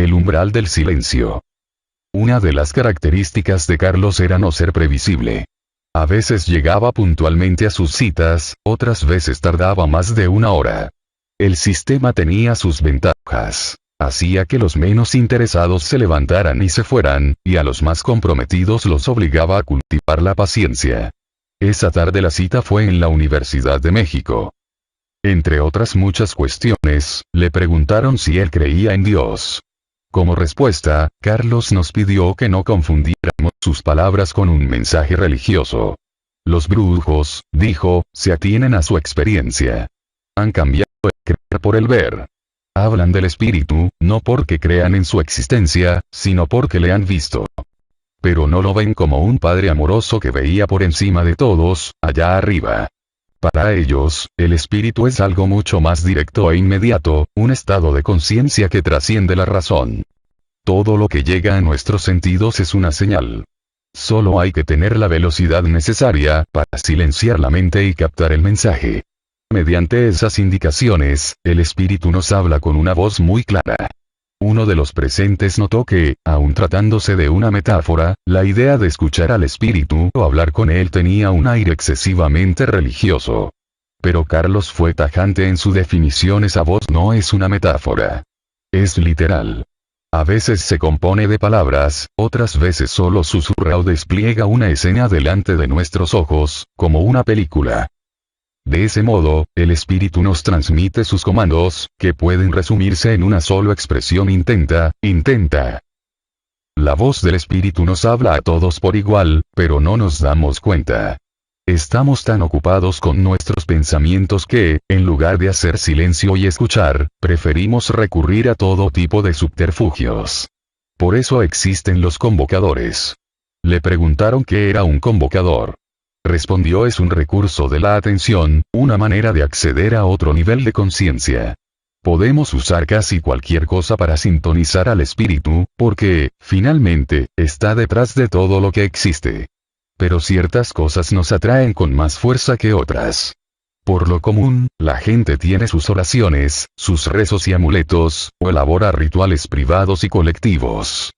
el umbral del silencio. Una de las características de Carlos era no ser previsible. A veces llegaba puntualmente a sus citas, otras veces tardaba más de una hora. El sistema tenía sus ventajas. Hacía que los menos interesados se levantaran y se fueran, y a los más comprometidos los obligaba a cultivar la paciencia. Esa tarde la cita fue en la Universidad de México. Entre otras muchas cuestiones, le preguntaron si él creía en Dios. Como respuesta, Carlos nos pidió que no confundiéramos sus palabras con un mensaje religioso. Los brujos, dijo, se atienen a su experiencia. Han cambiado el creer por el ver. Hablan del espíritu, no porque crean en su existencia, sino porque le han visto. Pero no lo ven como un padre amoroso que veía por encima de todos, allá arriba. Para ellos, el espíritu es algo mucho más directo e inmediato, un estado de conciencia que trasciende la razón. Todo lo que llega a nuestros sentidos es una señal. Solo hay que tener la velocidad necesaria para silenciar la mente y captar el mensaje. Mediante esas indicaciones, el espíritu nos habla con una voz muy clara. Uno de los presentes notó que, aun tratándose de una metáfora, la idea de escuchar al espíritu o hablar con él tenía un aire excesivamente religioso. Pero Carlos fue tajante en su definición: esa voz no es una metáfora. Es literal. A veces se compone de palabras, otras veces solo susurra o despliega una escena delante de nuestros ojos, como una película. De ese modo, el espíritu nos transmite sus comandos, que pueden resumirse en una sola expresión: intenta, intenta. La voz del espíritu nos habla a todos por igual, pero no nos damos cuenta. Estamos tan ocupados con nuestros pensamientos que, en lugar de hacer silencio y escuchar, preferimos recurrir a todo tipo de subterfugios. Por eso existen los convocadores. Le preguntaron qué era un convocador. Respondió: es un recurso de la atención, una manera de acceder a otro nivel de conciencia. Podemos usar casi cualquier cosa para sintonizar al espíritu, porque, finalmente, está detrás de todo lo que existe. Pero ciertas cosas nos atraen con más fuerza que otras. Por lo común, la gente tiene sus oraciones, sus rezos y amuletos, o elabora rituales privados y colectivos.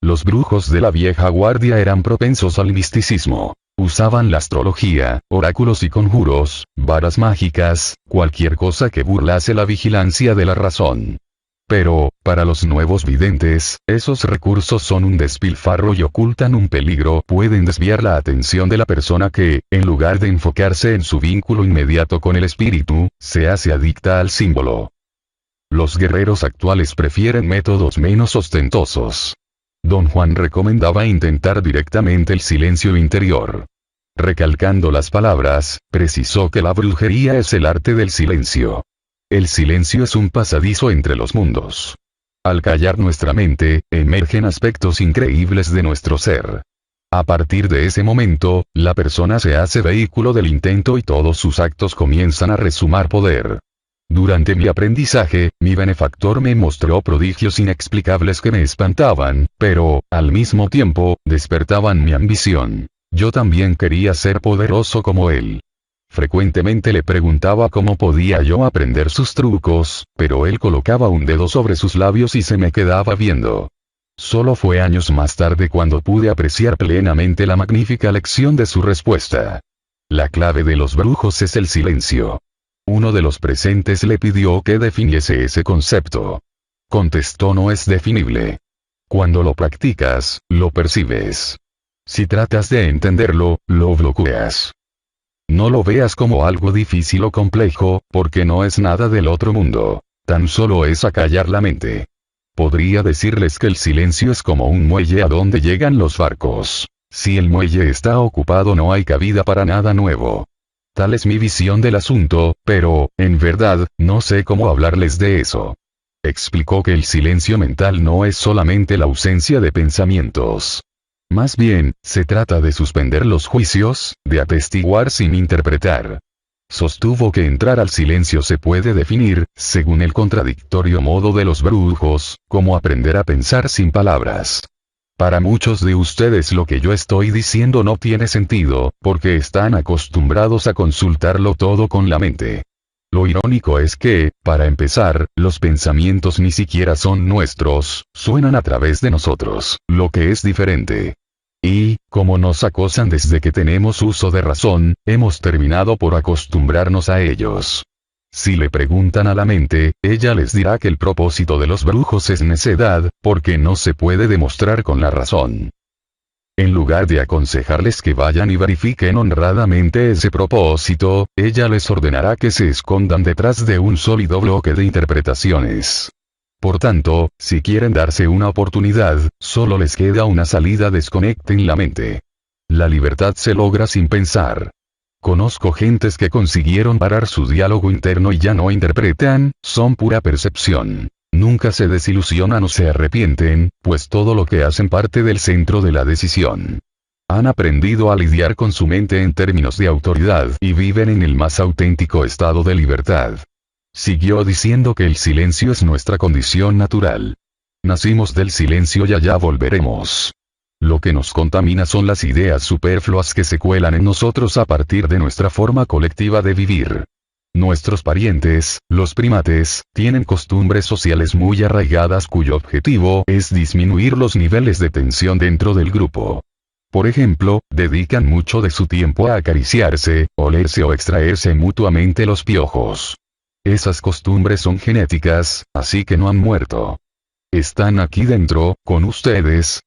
Los brujos de la vieja guardia eran propensos al misticismo. Usaban la astrología, oráculos y conjuros, varas mágicas, cualquier cosa que burlase la vigilancia de la razón. Pero, para los nuevos videntes, esos recursos son un despilfarro y ocultan un peligro: pueden desviar la atención de la persona que, en lugar de enfocarse en su vínculo inmediato con el espíritu, se hace adicta al símbolo. Los guerreros actuales prefieren métodos menos ostentosos. Don Juan recomendaba intentar directamente el silencio interior. Recalcando las palabras, precisó que la brujería es el arte del silencio. El silencio es un pasadizo entre los mundos. Al callar nuestra mente, emergen aspectos increíbles de nuestro ser. A partir de ese momento, la persona se hace vehículo del intento y todos sus actos comienzan a resumar poder. Durante mi aprendizaje, mi benefactor me mostró prodigios inexplicables que me espantaban, pero, al mismo tiempo, despertaban mi ambición. Yo también quería ser poderoso como él. Frecuentemente le preguntaba cómo podía yo aprender sus trucos, pero él colocaba un dedo sobre sus labios y se me quedaba viendo. Solo fue años más tarde cuando pude apreciar plenamente la magnífica lección de su respuesta. La clave de los brujos es el silencio. Uno de los presentes le pidió que definiese ese concepto. Contestó: no es definible. Cuando lo practicas, lo percibes. Si tratas de entenderlo, lo bloqueas. No lo veas como algo difícil o complejo, porque no es nada del otro mundo. Tan solo es acallar la mente. Podría decirles que el silencio es como un muelle a donde llegan los barcos. Si el muelle está ocupado, no hay cabida para nada nuevo. Tal es mi visión del asunto, pero, en verdad, no sé cómo hablarles de eso. Explicó que el silencio mental no es solamente la ausencia de pensamientos. Más bien, se trata de suspender los juicios, de atestiguar sin interpretar. Sostuvo que entrar al silencio se puede definir, según el contradictorio modo de los brujos, como aprender a pensar sin palabras. Para muchos de ustedes lo que yo estoy diciendo no tiene sentido, porque están acostumbrados a consultarlo todo con la mente. Lo irónico es que, para empezar, los pensamientos ni siquiera son nuestros, suenan a través de nosotros, lo que es diferente. Y, como nos acosan desde que tenemos uso de razón, hemos terminado por acostumbrarnos a ellos. Si le preguntan a la mente, ella les dirá que el propósito de los brujos es necedad, porque no se puede demostrar con la razón. En lugar de aconsejarles que vayan y verifiquen honradamente ese propósito, ella les ordenará que se escondan detrás de un sólido bloque de interpretaciones. Por tanto, si quieren darse una oportunidad, solo les queda una salida: desconecten la mente. La libertad se logra sin pensar. Conozco gentes que consiguieron parar su diálogo interno y ya no interpretan, son pura percepción. Nunca se desilusionan o se arrepienten, pues todo lo que hacen parte del centro de la decisión. Han aprendido a lidiar con su mente en términos de autoridad y viven en el más auténtico estado de libertad. Siguió diciendo que el silencio es nuestra condición natural. Nacimos del silencio y allá volveremos. Lo que nos contamina son las ideas superfluas que se cuelan en nosotros a partir de nuestra forma colectiva de vivir. Nuestros parientes, los primates, tienen costumbres sociales muy arraigadas cuyo objetivo es disminuir los niveles de tensión dentro del grupo. Por ejemplo, dedican mucho de su tiempo a acariciarse, olerse o extraerse mutuamente los piojos. Esas costumbres son genéticas, así que no han muerto. Están aquí dentro, con ustedes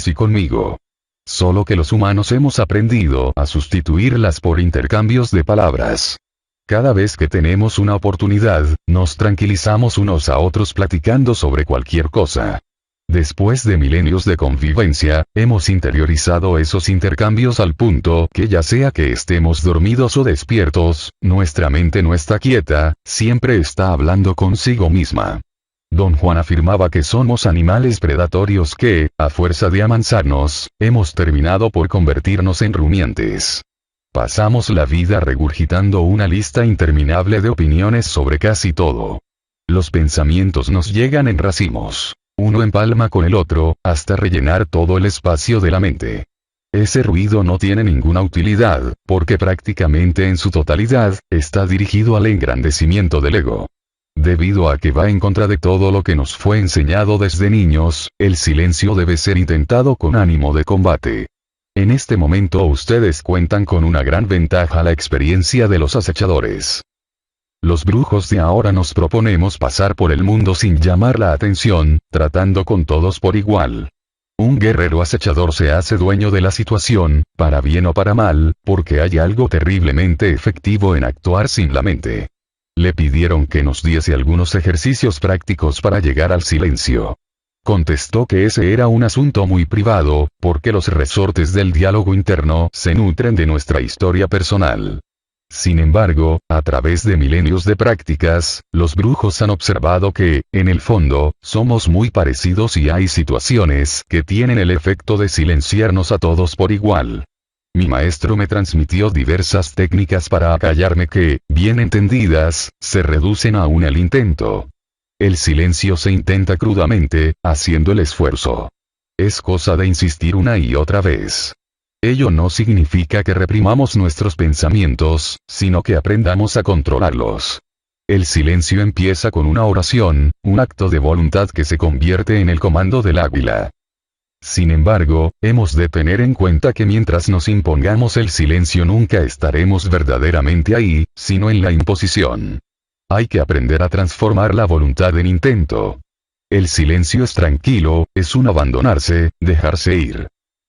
y conmigo. Solo que los humanos hemos aprendido a sustituirlas por intercambios de palabras. Cada vez que tenemos una oportunidad, nos tranquilizamos unos a otros platicando sobre cualquier cosa. Después de milenios de convivencia, hemos interiorizado esos intercambios al punto que ya sea que estemos dormidos o despiertos, nuestra mente no está quieta, siempre está hablando consigo misma. Don Juan afirmaba que somos animales predatorios que, a fuerza de amansarnos, hemos terminado por convertirnos en rumiantes. Pasamos la vida regurgitando una lista interminable de opiniones sobre casi todo. Los pensamientos nos llegan en racimos. Uno empalma con el otro, hasta rellenar todo el espacio de la mente. Ese ruido no tiene ninguna utilidad, porque prácticamente en su totalidad, está dirigido al engrandecimiento del ego. Debido a que va en contra de todo lo que nos fue enseñado desde niños, el silencio debe ser intentado con ánimo de combate. En este momento ustedes cuentan con una gran ventaja: la experiencia de los acechadores. Los brujos de ahora nos proponemos pasar por el mundo sin llamar la atención, tratando con todos por igual. Un guerrero acechador se hace dueño de la situación, para bien o para mal, porque hay algo terriblemente efectivo en actuar sin la mente. Le pidieron que nos diese algunos ejercicios prácticos para llegar al silencio. Contestó que ese era un asunto muy privado, porque los resortes del diálogo interno se nutren de nuestra historia personal. Sin embargo, a través de milenios de prácticas, los brujos han observado que, en el fondo, somos muy parecidos y hay situaciones que tienen el efecto de silenciarnos a todos por igual. Mi maestro me transmitió diversas técnicas para acallarme que, bien entendidas, se reducen aún al intento. El silencio se intenta crudamente, haciendo el esfuerzo. Es cosa de insistir una y otra vez. Ello no significa que reprimamos nuestros pensamientos, sino que aprendamos a controlarlos. El silencio empieza con una oración, un acto de voluntad que se convierte en el comando del águila. Sin embargo, hemos de tener en cuenta que mientras nos impongamos el silencio nunca estaremos verdaderamente ahí, sino en la imposición. Hay que aprender a transformar la voluntad en intento. El silencio es tranquilo, es un abandonarse, dejarse ir.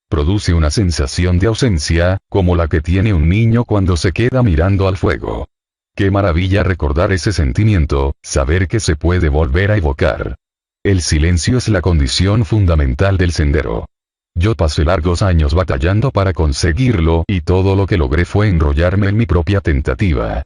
Produce una sensación de ausencia, como la que tiene un niño cuando se queda mirando al fuego. Qué maravilla recordar ese sentimiento, saber que se puede volver a evocar. El silencio es la condición fundamental del sendero. Yo pasé largos años batallando para conseguirlo y todo lo que logré fue enrollarme en mi propia tentativa.